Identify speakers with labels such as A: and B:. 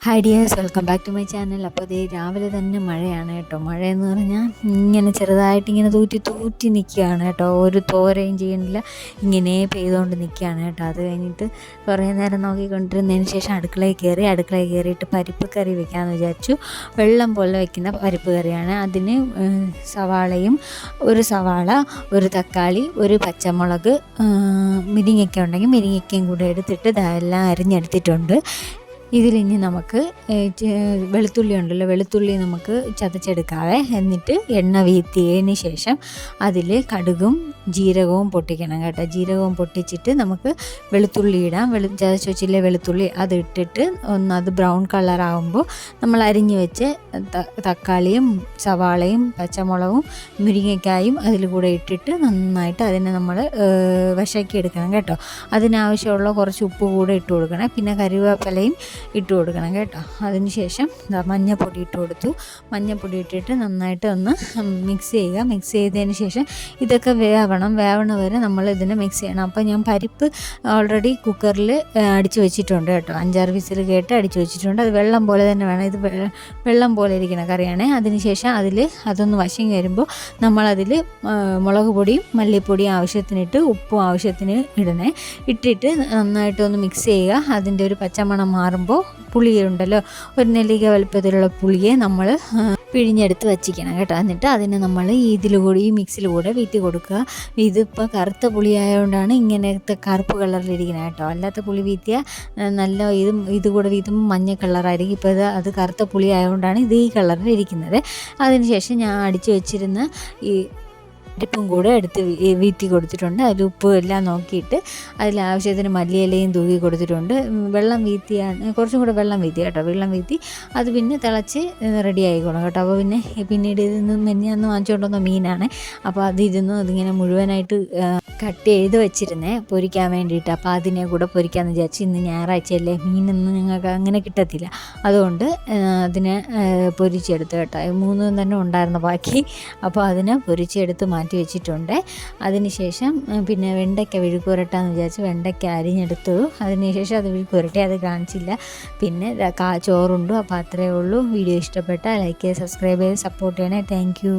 A: Hi dears, welcome back to my channel. അപ്പോൾ ഇത് രാവിലെ തന്നെ മഴയാണ് കേട്ടോ. മഴയെന്ന് പറഞ്ഞാൽ ഇങ്ങനെ ചെറുതായിട്ട് ഇങ്ങനെ തൂറ്റി നിൽക്കുകയാണ് കേട്ടോ. ഒരു തോരയും ചെയ്യണില്ല, ഇങ്ങനെ പെയ്തുകൊണ്ട് നിൽക്കുകയാണ് കേട്ടോ. അത് കഴിഞ്ഞിട്ട് കുറേ നേരം നോക്കിക്കൊണ്ടിരുന്നതിന് ശേഷം അടുക്കളയിൽ കയറിയിട്ട് പരിപ്പ് കറി വെക്കാമെന്ന് വിചാരിച്ചു. വെള്ളം പോലെ വെക്കുന്ന പരിപ്പ് കറിയാണ്. അതിന് ഒരു സവാള, ഒരു തക്കാളി, ഒരു പച്ചമുളക്, മുരിങ്ങയ്ക്ക ഉണ്ടെങ്കിൽ മുരിങ്ങയ്ക്കയും കൂടെ എടുത്തിട്ട് ഇതെല്ലാം അരിഞ്ഞെടുത്തിട്ടുണ്ട്. ഇതിലിനി നമുക്ക് വെളുത്തുള്ളി ഉണ്ടല്ലോ, വെളുത്തുള്ളി നമുക്ക് ചതച്ചെടുക്കാവേ. എന്നിട്ട് എണ്ണ വീത്തിയതിന് ശേഷം അതിൽ കടുകും ജീരകവും പൊട്ടിക്കണം കേട്ടോ. ജീരകവും പൊട്ടിച്ചിട്ട് നമുക്ക് വെളുത്തുള്ളി ഇടാം. ചതച്ച് വെച്ചില്ലേ വെളുത്തുള്ളി, അത് ഇട്ടിട്ട് അത് ബ്രൗൺ കളറാകുമ്പോൾ നമ്മൾ അരിഞ്ഞ് വെച്ച് തക്കാളിയും സവാളയും പച്ചമുളകും മുരിങ്ങയ്ക്കായും അതിൽ കൂടെ ഇട്ടിട്ട് നന്നായിട്ട് അതിനെ നമ്മൾ വശക്കി എടുക്കണം കേട്ടോ. അതിനാവശ്യമുള്ള കുറച്ച് ഉപ്പ് കൂടെ ഇട്ട് കൊടുക്കണം. പിന്നെ കറിവേപ്പിലയും ഇട്ട് കൊടുക്കണം കേട്ടോ. അതിന് ശേഷം മഞ്ഞൾപ്പൊടി ഇട്ട് കൊടുത്തു. മഞ്ഞൾപ്പൊടി ഇട്ടിട്ട് നന്നായിട്ട് ഒന്ന് മിക്സ് ചെയ്യുക. മിക്സ് ചെയ്തതിന് ശേഷം ഇതൊക്കെ വേവണ വരെ നമ്മൾ ഇതിനെ മിക്സ് ചെയ്യണം. അപ്പോൾ ഞാൻ പരിപ്പ് ഓൾറെഡി കുക്കറിൽ അടിച്ച് വെച്ചിട്ടുണ്ട് കേട്ടോ. 5-6 വിസിൽ കേട്ട് അടിച്ച് വെച്ചിട്ടുണ്ട്. അത് വെള്ളം പോലെ തന്നെ വേണം. ഇത് വെള്ളം പോലെ ഇരിക്കുന്ന കറിയാണ്. അതിന് ശേഷം അതൊന്ന് വശങ്ങി വരുമ്പോൾ നമ്മളതിൽ മുളക് പൊടിയും മല്ലിപ്പൊടിയും ആവശ്യത്തിനിട്ട് ഉപ്പും ആവശ്യത്തിന് ഇട്ടിട്ട് നന്നായിട്ടൊന്ന് മിക്സ് ചെയ്യുക. അതിൻ്റെ ഒരു പച്ചമണം മാറുമ്പോൾ പുളിയുണ്ടല്ലോ, ഒരു നെല്ലിക്ക വലുപ്പത്തിലുള്ള പുളിയെ നമ്മൾ പിഴിഞ്ഞെടുത്ത് വച്ചിക്കണം കേട്ടോ. എന്നിട്ട് അതിനെ നമ്മൾ ഈ മിക്സിലൂടെ വീട്ടി കൊടുക്കുക. ഇതിപ്പോൾ കറുത്ത പുളിയായതുകൊണ്ടാണ് ഇങ്ങനത്തെ കറുപ്പ് കളറിലിരിക്കുന്നത് കേട്ടോ. അല്ലാത്ത പുളി വീത്തിയാൽ നല്ല ഇതുകൂടെ വീത്തുമ്പോൾ മഞ്ഞ കളറായിരിക്കും. ഇപ്പോൾ അത് കറുത്ത പുളി ആയതുകൊണ്ടാണ് ഇത് ഈ കളറിലിരിക്കുന്നത്. അതിന് ശേഷം ഞാൻ അടിച്ചു വെച്ചിരുന്ന ഈ പരിപ്പും കൂടെ എടുത്ത് വീത്തി കൊടുത്തിട്ടുണ്ട്. അതിൽ ഉപ്പും എല്ലാം നോക്കിയിട്ട് അതിലാവശ്യത്തിന് മല്ലിയിലയും തൂക്കി കൊടുത്തിട്ടുണ്ട്. വെള്ളം വീത്തിയാണ്, കുറച്ചും കൂടെ വെള്ളം വീത്തി കേട്ടോ. വെള്ളം വീത്തി അത് പിന്നെ തിളച്ച് റെഡി ആയിക്കോളും കേട്ടോ. അപ്പോൾ പിന്നീട് ഇതിന്ന് മെഞ്ഞാന്ന് വാങ്ങിച്ചുകൊണ്ടുവന്ന മീനാണ്. അപ്പോൾ അതിങ്ങനെ മുഴുവനായിട്ട് കട്ട് ചെയ്ത് വെച്ചിരുന്നേ പൊരിക്കാൻ വേണ്ടിയിട്ട്. അപ്പോൾ അതിനെ കൂടെ പൊരിക്കാമെന്ന് വിചാരിച്ചു. ഇന്ന് ഞായറാഴ്ചയല്ലേ, മീനൊന്നും ഞങ്ങൾക്ക് അങ്ങനെ കിട്ടത്തില്ല. അതുകൊണ്ട് അതിനെ പൊരിച്ചെടുത്ത് കേട്ടോ. 3 തന്നെ ഉണ്ടായിരുന്നു ബാക്കി. അപ്പോൾ അതിനെ പൊരിച്ചെടുത്ത് മാറ്റി വെച്ചിട്ടുണ്ട്. അതിനുശേഷം പിന്നെ വെണ്ടയ്ക്ക വിഴുക്കുരട്ടാന്ന് വിചാരിച്ച് വെണ്ടയ്ക്ക അരിഞ്ഞെടുത്തു. അതിനുശേഷം അത് വിഴുക്കുരട്ടി, അത് കാണിച്ചില്ല. പിന്നെ ചോറുണ്ടു. അപ്പോൾ അത്രയേ ഉള്ളൂ. വീഡിയോ ഇഷ്ടപ്പെട്ടാൽ ലൈക്ക് ചെയ്ത് സബ്സ്ക്രൈബ് ചെയ്ത് സപ്പോർട്ട് ചെയ്യണേ. Thank you.